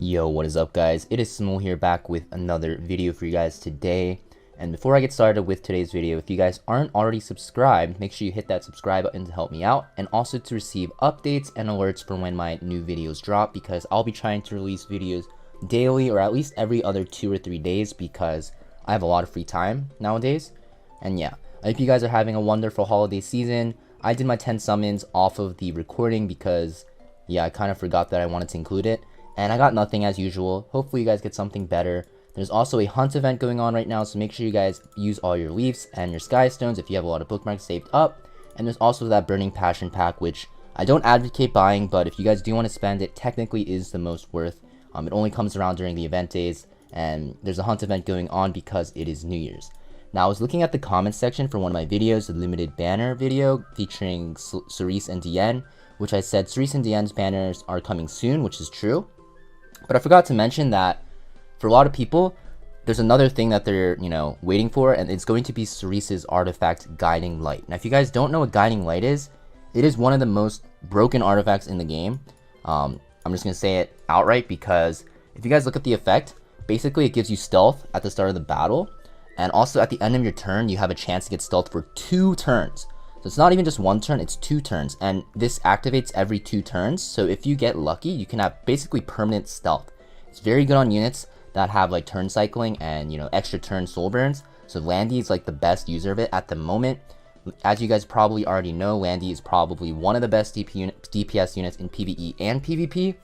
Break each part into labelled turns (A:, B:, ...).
A: Yo, what is up guys? It is Samool here, back with another video for you guys today. And before I get started with today's video, if you guys aren't already subscribed, make sure you hit that subscribe button to help me out, and also to receive updates and alerts for when my new videos drop, because I'll be trying to release videos daily or at least every other 2 or 3 days because I have a lot of free time nowadays. And yeah, I hope you guys are having a wonderful holiday season. I did my 10 summons off of the recording because yeah, I kind of forgot that I wanted to include it. And I got nothing as usual. Hopefully you guys get something better. There's also a hunt event going on right now, so make sure you guys use all your leaves and your sky stones if you have a lot of bookmarks saved up. And there's also that burning passion pack, which I don't advocate buying, but if you guys do want to spend it, technically is the most worth. It only comes around during the event days, and there's a hunt event going on because it is New Year's. Now, I was looking at the comments section for one of my videos, the limited banner video featuring Cerise and Diane, which I said Cerise and Diane's banners are coming soon, which is true. But I forgot to mention that for a lot of people, there's another thing that they're, waiting for, and it's going to be Cerise's artifact, Guiding Light. Now, if you guys don't know what Guiding Light is, it is one of the most broken artifacts in the game. I'm just going to say it outright because if you guys look at the effect, basically it gives you stealth at the start of the battle, and also at the end of your turn, you have a chance to get stealth for 2 turns. So it's not even just 1 turn, it's 2 turns, and this activates every 2 turns. So if you get lucky, you can have basically permanent stealth. It's very good on units that have like turn cycling and extra turn soul burns. So Landy is like the best user of it at the moment. As you guys probably already know, Landy is probably one of the best DPS units in PvE and PvP.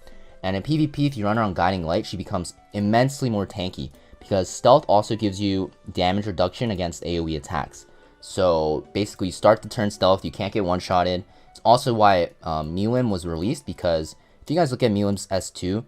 A: And in PvP, if you run her on Guiding Light, she becomes immensely more tanky because stealth also gives you damage reduction against AoE attacks. So basically, you start the turn stealth, you can't get one-shotted. It's also why Milim was released, because if you guys look at Milim's S2,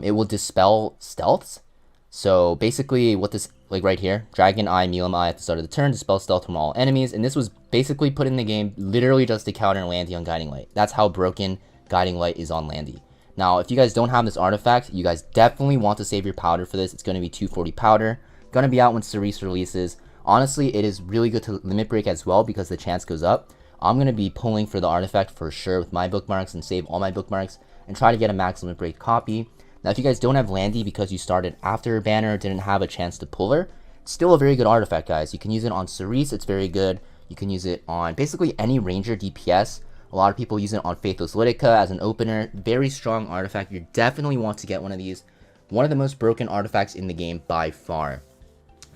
A: it will dispel stealths. So basically, what this, like right here, Dragon Eye, Milim Eye at the start of the turn, dispel stealth from all enemies. And this was basically put in the game literally just to counter Landy on Guiding Light. That's how broken Guiding Light is on Landy. Now, if you guys don't have this artifact, you guys definitely want to save your powder for this. It's going to be 240 powder. Going to be out when Cerise releases. Honestly, it is really good to limit break as well because the chance goes up. I'm going to be pulling for the artifact for sure with my bookmarks and save all my bookmarks and try to get a max limit break copy. Now, if you guys don't have Landy because you started after her banner, didn't have a chance to pull her, it's still a very good artifact, guys. You can use it on Cerise, it's very good. You can use it on basically any ranger DPS. A lot of people use it on Faithless Lidica as an opener. Very strong artifact. You definitely want to get one of these. One of the most broken artifacts in the game by far.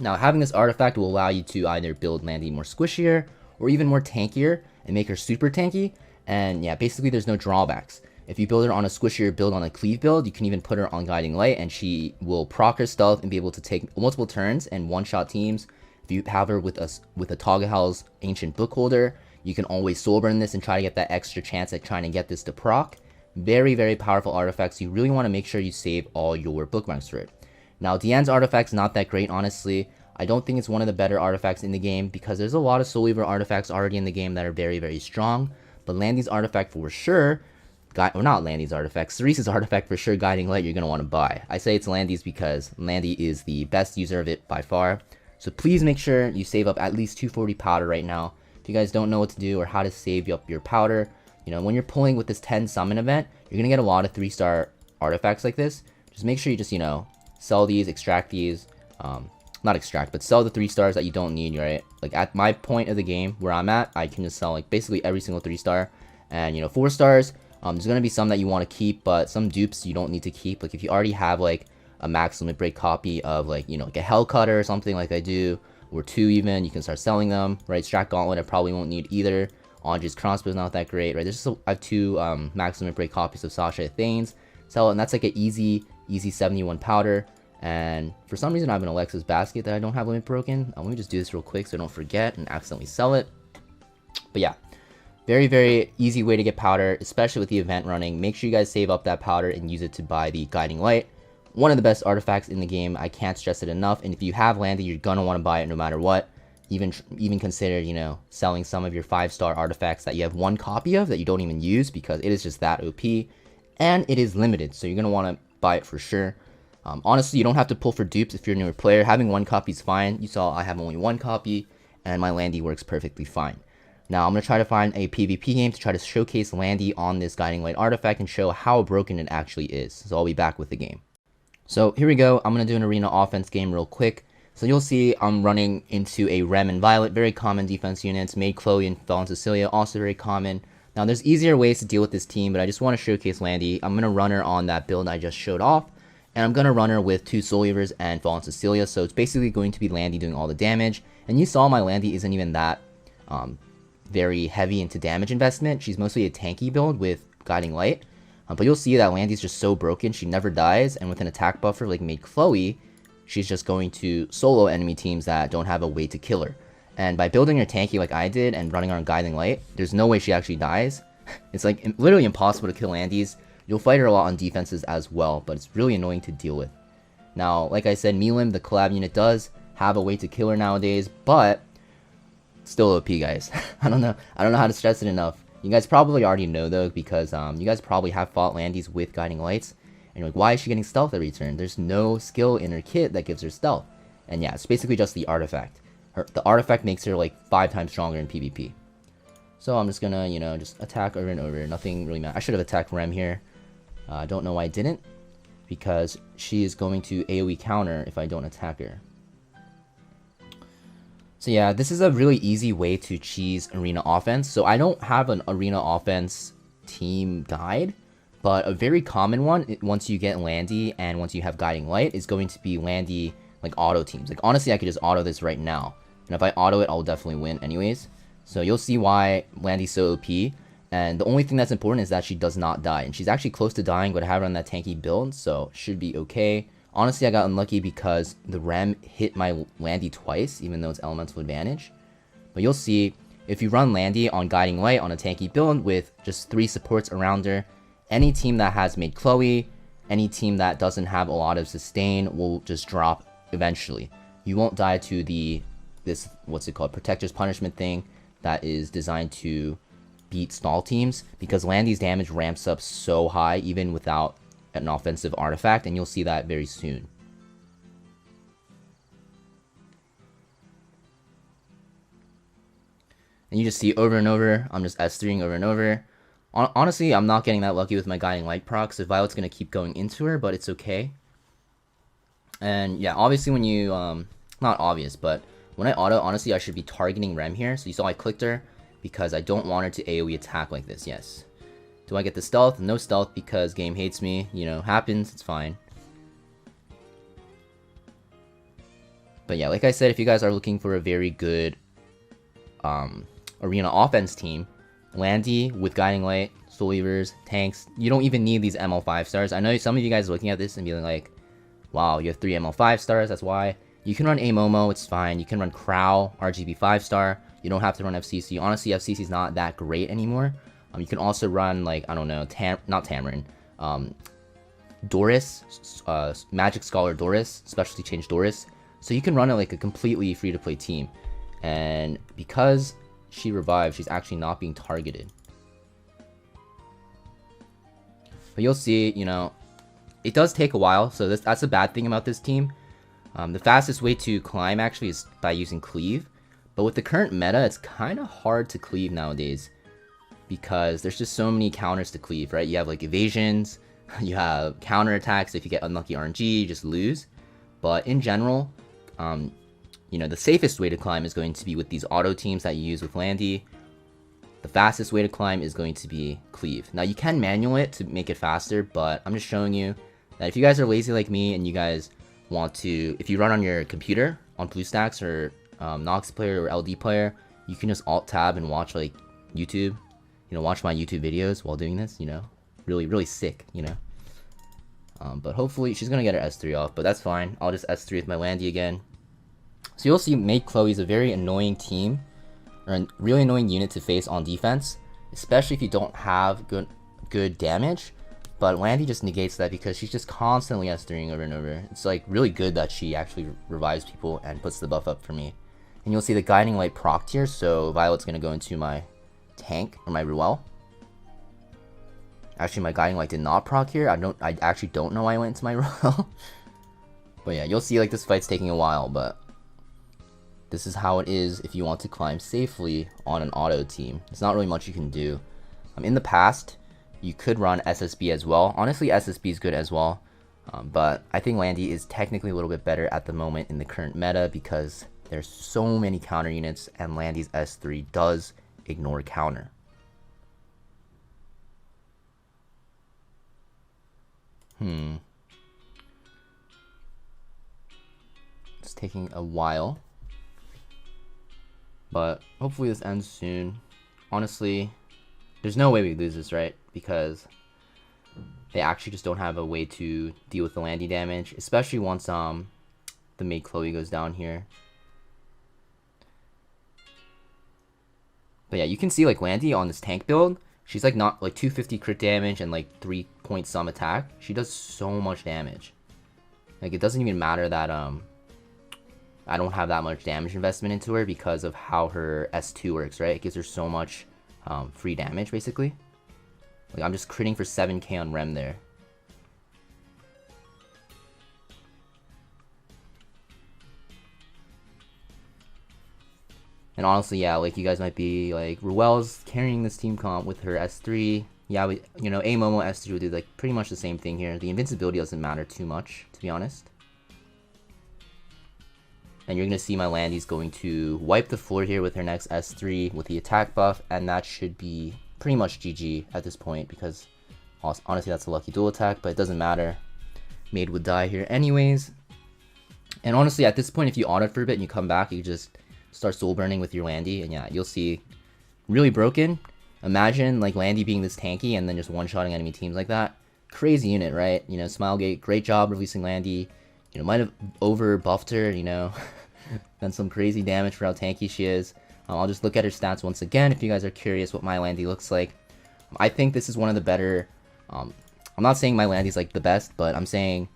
A: Now, having this artifact will allow you to either build Landy more squishier or even more tankier and make her super tanky. And yeah, basically there's no drawbacks. If you build her on a squishier build, on a cleave build, you can even put her on Guiding Light and she will proc her stealth and be able to take multiple turns and one-shot teams. If you have her with a Toggelhal's Ancient Bookholder, you can always soul burn this and try to get that extra chance at trying to get this to proc. Very, very powerful artifacts. You really want to make sure you save all your bookmarks for it. Now, Diane's artifact's not that great, honestly. I don't think it's one of the better artifacts in the game because there's a lot of Soul Weaver artifacts already in the game that are very, very strong. But Landy's artifact for sure, or not Landy's artifact, Cerise's artifact for sure, Guiding Light, you're going to want to buy. I say it's Landy's because Landy is the best user of it by far. So please make sure you save up at least 240 powder right now. If you guys don't know what to do or how to save up your powder, when you're pulling with this 10 summon event, you're going to get a lot of 3-star artifacts like this. Just make sure you just, sell these, extract these, not extract, but sell the 3 stars that you don't need, right? Like at my point of the game where I'm at, I can just sell like basically every single 3-star. And 4 stars, there's going to be some that you want to keep, but some dupes you don't need to keep. Like if you already have like a max limit break copy of like, like a Hell Cutter or something like I do, or 2 even, you can start selling them, right? Strat Gauntlet I probably won't need either. Andre's Crossbow is not that great, right? I have 2 max limit break copies of Sasha Thanes. Sell it, and that's like an easy 71 powder. And for some reason I have an Alexa's Basket that I don't have limit broken. Let me just do this real quick so I don't forget and accidentally sell it. But yeah, very, very easy way to get powder, especially with the event running. Make sure you guys save up that powder and use it to buy the Guiding Light. One of the best artifacts in the game. I can't stress it enough. And if you have Landy, you're gonna want to buy it no matter what. Even consider, selling some of your 5-star artifacts that you have 1 copy of that you don't even use because it is just that OP. And it is limited, so you're gonna want to buy it for sure. Honestly, you don't have to pull for dupes if you're a newer player. Having 1 copy is fine. You saw I have only 1 copy, and my Landy works perfectly fine. Now I'm going to try to find a PvP game to try to showcase Landy on this Guiding Light artifact and show how broken it actually is. So I'll be back with the game. So here we go. I'm going to do an arena offense game real quick. So you'll see I'm running into a Rem and Violet, very common defense units. Maid Chloe and Fallen Cecilia, also very common. Now there's easier ways to deal with this team, but I just want to showcase Landy. I'm going to run her on that build I just showed off. And I'm going to run her with 2 Soul Weavers and Fallen Cecilia. So it's basically going to be Landy doing all the damage. And you saw my Landy isn't even that very heavy into damage investment. She's mostly a tanky build with Guiding Light. But you'll see that Landy's just so broken, she never dies. And with an attack buffer like Maid Chloe, she's just going to solo enemy teams that don't have a way to kill her. And by building her tanky like I did and running her on Guiding Light, there's no way she actually dies. It's like literally impossible to kill Landy's. You'll fight her a lot on defenses as well, but it's really annoying to deal with. Now, like I said, Milim, the collab unit, does have a way to kill her nowadays, but still OP, guys. I don't know how to stress it enough. You guys probably already know though, because you guys probably have fought Landy's with Guiding Lights, and you're like, why is she getting stealth every turn? There's no skill in her kit that gives her stealth. And yeah, it's basically just the artifact. The artifact makes her like 5 times stronger in PvP. So I'm just gonna, just attack over and over. Nothing really matters. I should have attacked Rem here. I don't know why I didn't, because she is going to AoE counter if I don't attack her. So yeah, this is a really easy way to cheese arena offense. So I don't have an arena offense team guide, but a very common one, once you get Landy and once you have Guiding Light, is going to be Landy like auto teams. Like honestly, I could just auto this right now, and if I auto it, I'll definitely win anyways. So you'll see why Landy's so OP. And the only thing that's important is that she does not die. And she's actually close to dying, but I have her on that tanky build, so should be okay. Honestly, I got unlucky because the Rem hit my Landy twice, even though it's elemental advantage. But you'll see, if you run Landy on Guiding Light on a tanky build with just 3 supports around her, any team that has Maid Chloe, any team that doesn't have a lot of sustain will just drop eventually. You won't die to this, what's it called, Protector's Punishment thing that is designed to beat stall teams, because Landy's damage ramps up so high even without an offensive artifact, and you'll see that very soon. And you just see over and over, I'm just S3ing over and over. Honestly, I'm not getting that lucky with my Guiding Light proc, so Violet's going to keep going into her, but it's okay. And yeah, obviously when you, not obvious, but when I auto, honestly, I should be targeting Rem here. So you saw I clicked her because I don't want her to AoE attack like this, yes. Do I get the stealth? No stealth because game hates me, happens, it's fine. But yeah, like I said, if you guys are looking for a very good arena offense team, Landy with Guiding Light, Soul Weavers, tanks, you don't even need these ML 5 stars. I know some of you guys are looking at this and being like, wow, you have 3 ML 5 stars, that's why. You can run Amomo, it's fine. You can run Crow, RGB 5 star. You don't have to run FCC. Honestly, FCC is not that great anymore. You can also run, like, I don't know, not Tamarin, Doris, Magic Scholar Doris, Specialty Change Doris. So you can run it like a completely free-to-play team. And because she revived, she's actually not being targeted. But you'll see, it does take a while, so that's a bad thing about this team. The fastest way to climb actually is by using Cleave. But with the current meta, it's kind of hard to Cleave nowadays, because there's just so many counters to Cleave, right? You have like evasions, you have counter attacks. If you get unlucky RNG, you just lose. But in general, the safest way to climb is going to be with these auto teams that you use with Landy. The fastest way to climb is going to be Cleave. Now you can manual it to make it faster, but I'm just showing you that if you guys are lazy like me and you guys want to, if you run on your computer on BlueStacks or Nox player or LD player, you can just alt tab and watch like YouTube, watch my YouTube videos while doing this, really sick, but hopefully she's gonna get her S3 off, but that's fine. I'll just S3 with my Landy again. So you'll see Maid Chloe is a very annoying team, or a really annoying unit to face on defense, especially if you don't have good damage. But Landy just negates that because she's just constantly S3ing over and over. It's like really good that she actually revives people and puts the buff up for me. And you'll see the Guiding Light proc here, so Violet's gonna go into my tank, or my Ruel. Actually, my Guiding Light did not proc here. I actually don't know why I went into my Ruel. But yeah, you'll see like this fight's taking a while, but this is how it is if you want to climb safely on an auto team. There's not really much you can do. In the past, you could run SSB as well. Honestly, SSB is good as well. But I think Landy is technically a little bit better at the moment in the current meta because there's so many counter units and Landy's S3 does ignore counter. It's taking a while, but hopefully this ends soon. Honestly, there's no way we lose this, right? Because they actually just don't have a way to deal with the Landy damage, especially once the mate Chloe goes down here. But yeah, you can see like Landy on this tank build, she's like not like 250 crit damage and like 3 point some attack. She does so much damage. Like it doesn't even matter that I don't have that much damage investment into her because of how her S2 works, right? It gives her so much free damage basically. Like I'm just critting for 7k on Rem there. And honestly, yeah, like you guys might be like, Ruel's carrying this team comp with her S3. Yeah, A Momo S3 would do like pretty much the same thing here. The invincibility doesn't matter too much, to be honest. And you're going to see my Landy's going to wipe the floor here with her next S3 with the attack buff. And that should be pretty much GG at this point because honestly that's a lucky dual attack, but it doesn't matter. Maid would die here anyways. And honestly at this point, if you autoed for a bit and you come back, you just start soul burning with your Landy, and yeah, you'll see really broken. Imagine like Landy being this tanky and then just one-shotting enemy teams like that. Crazy unit, right? Smilegate, great job releasing Landy. Might have over buffed her, done some crazy damage for how tanky she is. I'll just look at her stats once again if you guys are curious what my Landy looks like. I think this is one of the better, I'm not saying my Landy's like the best, but I'm saying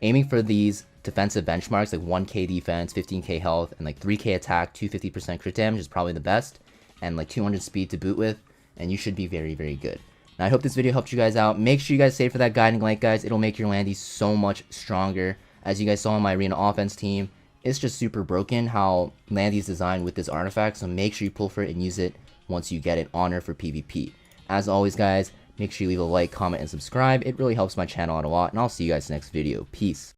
A: aiming for these defensive benchmarks like 1k defense, 15k health, and like 3k attack, 250% crit damage is probably the best, and like 200 speed to boot with, and you should be very, very good. And I hope this video helped you guys out. Make sure you guys save for that guiding light, guys. It'll make your Landy so much stronger. As you guys saw on my arena offense team, it's just super broken how Landy's designed with this artifact, so make sure you pull for it and use it once you get it on her for PvP. As always, guys, make sure you leave a like, comment, and subscribe. It really helps my channel out a lot, and I'll see you guys next video. Peace.